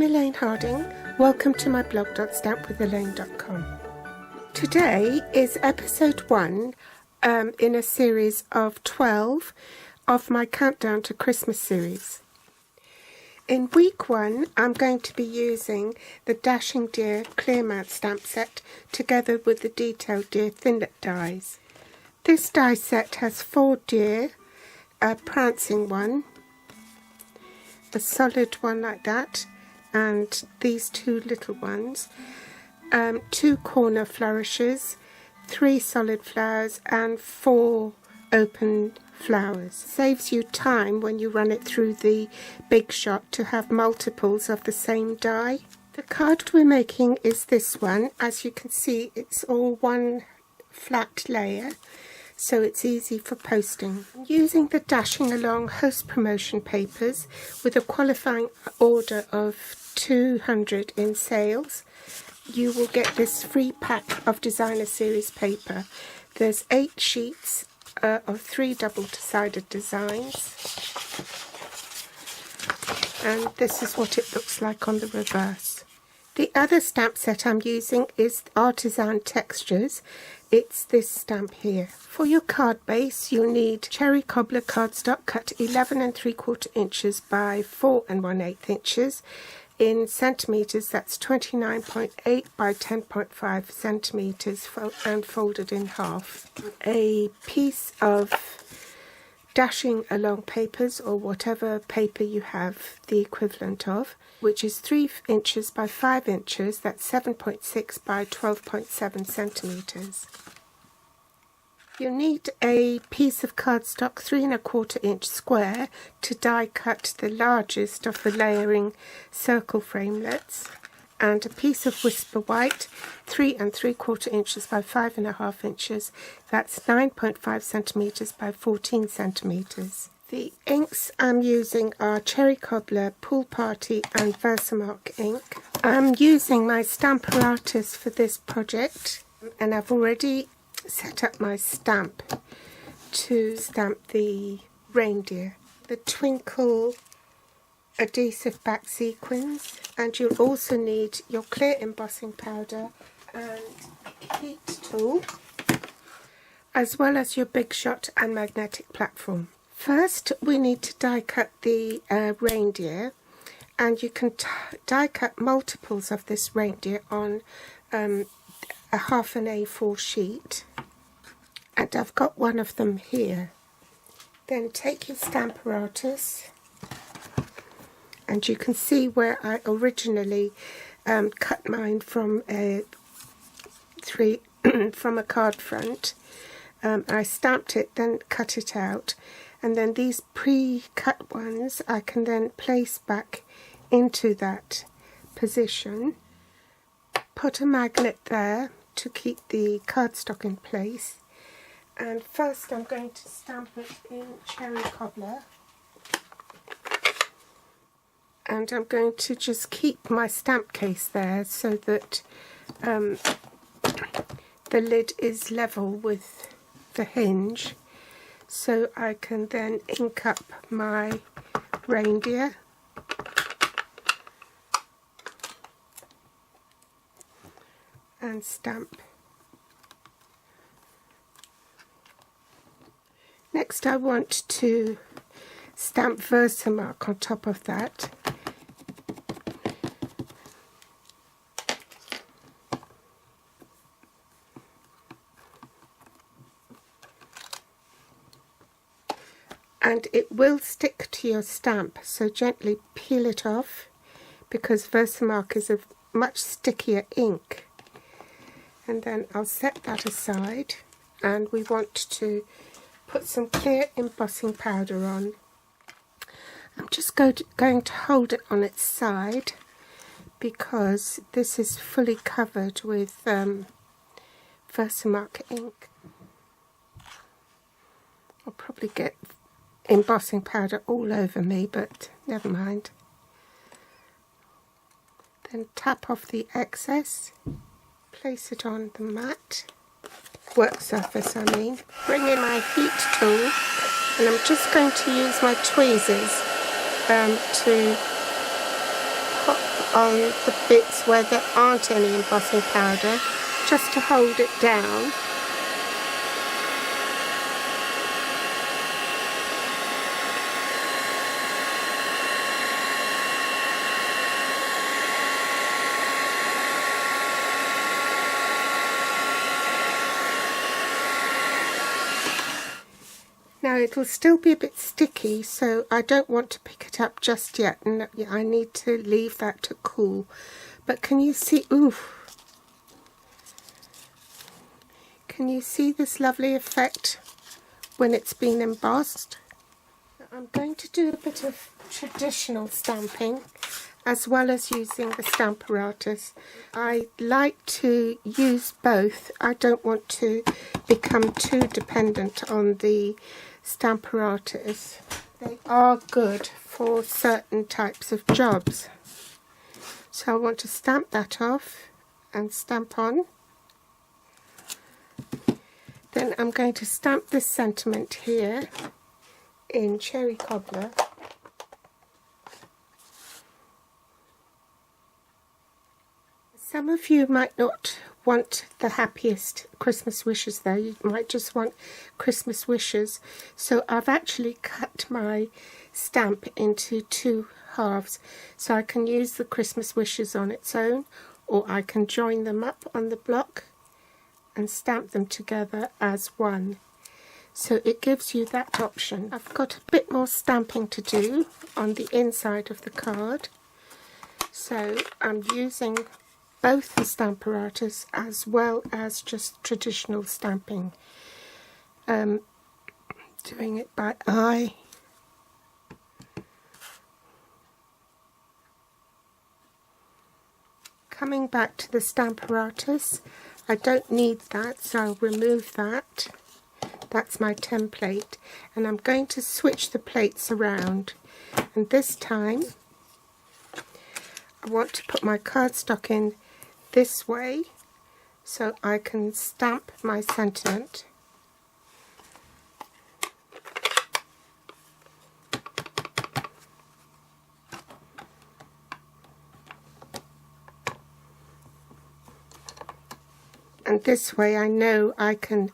I'm Elaine Harding. Welcome to my blog .stampwithelaine.com. Today is episode 1 in a series of 12 of my Countdown to Christmas series. In week 1, I'm going to be using the Dashing Deer clear mount stamp set together with the Detailed Deer Thinlet dies. This die set has 4 deer, a prancing one, a solid one like that, and these 2 little ones, 2 corner flourishes, 3 solid flowers and 4 open flowers. Saves you time when you run it through the big shot to have multiples of the same die. The card we're making is this one. As you can see, it's all one flat layer, so it's easy for posting. Using the Dashing Along host promotion papers with a qualifying order of 200 in sales, you will get this free pack of designer series paper. There's 8 sheets of 3 double-sided designs, and this is what it looks like on the reverse. The other stamp set I'm using is Artisan Textures. It's this stamp here. For your card base, you'll need Cherry Cobbler cardstock cut 11 3/4 inches by 4 1/8 inches. In centimetres, that's 29.8 by 10.5 centimetres and folded in half. A piece of Dashing Along papers, or whatever paper you have the equivalent of, which is 3 inches by 5 inches, that's 7.6 by 12.7 centimetres. You need a piece of cardstock 3 1/4 inch square to die cut the largest of the layering circle framelets, and a piece of Whisper White 3 3/4 inches by 5 1/2 inches, that's 9.5 centimetres by 14 centimetres. The inks I'm using are Cherry Cobbler, Pool Party and Versamark ink. I'm using my Stamparatus for this project, and I've already set up my stamp to stamp the reindeer. The Twinkle adhesive back sequins, and you'll also need your clear embossing powder and heat tool, as well as your big shot and magnetic platform. First, we need to die cut the reindeer, and you can die cut multiples of this reindeer on a half an A4 sheet, and I've got one of them here. Then take your Stamparatus, and you can see where I originally cut mine from a card front. I stamped it, then cut it out, and then these pre-cut ones I can then place back into that position. Put a magnet there to keep the cardstock in place, and first I'm going to stamp it in Cherry Cobbler, and I'm going to just keep my stamp case there so that the lid is level with the hinge, so I can then ink up my reindeer. And stamp. Next, I want to stamp Versamark on top of that. And it will stick to your stamp, so gently peel it off, because Versamark is a much stickier ink. And then I'll set that aside, and we want to put some clear embossing powder on. I'm just going to hold it on its side, because this is fully covered with Versamark ink. I'll probably get embossing powder all over me, but never mind. Then tap off the excess. Place it on the mat, work surface I mean. Bring in my heat tool, and I'm just going to use my tweezers to pop on the bits where there aren't any embossing powder, just to hold it down. Now it will still be a bit sticky, so I don't want to pick it up just yet, and I need to leave that to cool. But can you see, can you see this lovely effect when it's been embossed? I'm going to do a bit of traditional stamping as well as using the Stamparatus. I like to use both. I don't want to become too dependent on the Stamparatus. They are good for certain types of jobs. So I want to stamp that off and stamp on. Then I'm going to stamp this sentiment here in Cherry Cobbler. Some of you might not want the happiest Christmas wishes though, you might just want Christmas wishes. So I've actually cut my stamp into 2 halves, so I can use the Christmas wishes on its own, or I can join them up on the block and stamp them together as one. So it gives you that option. I've got a bit more stamping to do on the inside of the card, so I'm using both the Stamparatus as well as just traditional stamping. Doing it by eye. Coming back to the Stamparatus, I don't need that, so I'll remove that. That's my template, and I'm going to switch the plates around, and this time I want to put my cardstock in this way so I can stamp my sentiment. And this way I know I can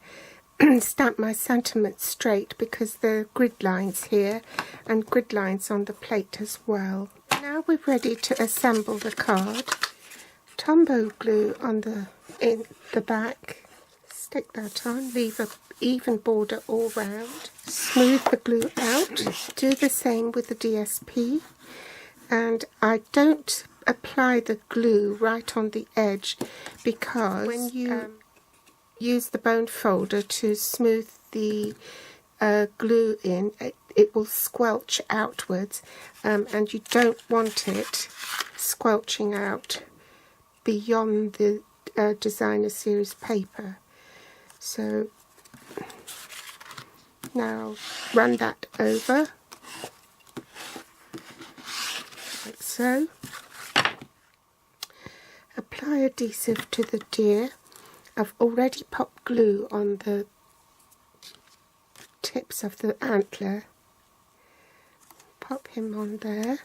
stamp my sentiment straight, because there are grid lines here and grid lines on the plate as well. Now we're ready to assemble the card. Tombow glue on in the back, stick that on, leave an even border all round, smooth the glue out, do the same with the DSP, and I don't apply the glue right on the edge, because when you use the bone folder to smooth the glue in, it will squelch outwards, and you don't want it squelching out beyond the designer series paper. So now run that over like so. Apply adhesive to the deer. I've already popped glue on the tips of the antler. Pop him on there.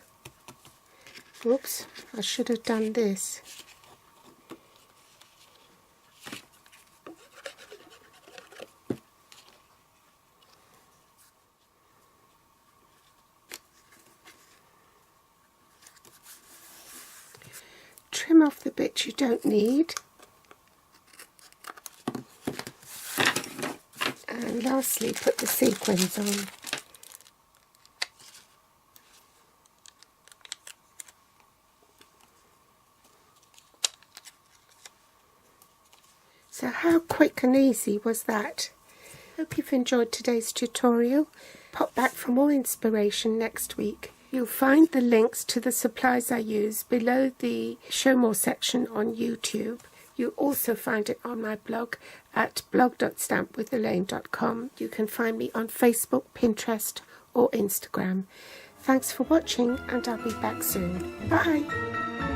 Whoops, I should have done this. Trim off the bits you don't need. And lastly, put the sequins on. So how quick and easy was that? Hope you've enjoyed today's tutorial. Pop back for more inspiration next week. You'll find the links to the supplies I use below the Show More section on YouTube. You'll also find it on my blog at blog.stampwithelaine.com. You can find me on Facebook, Pinterest or Instagram. Thanks for watching, and I'll be back soon. Bye!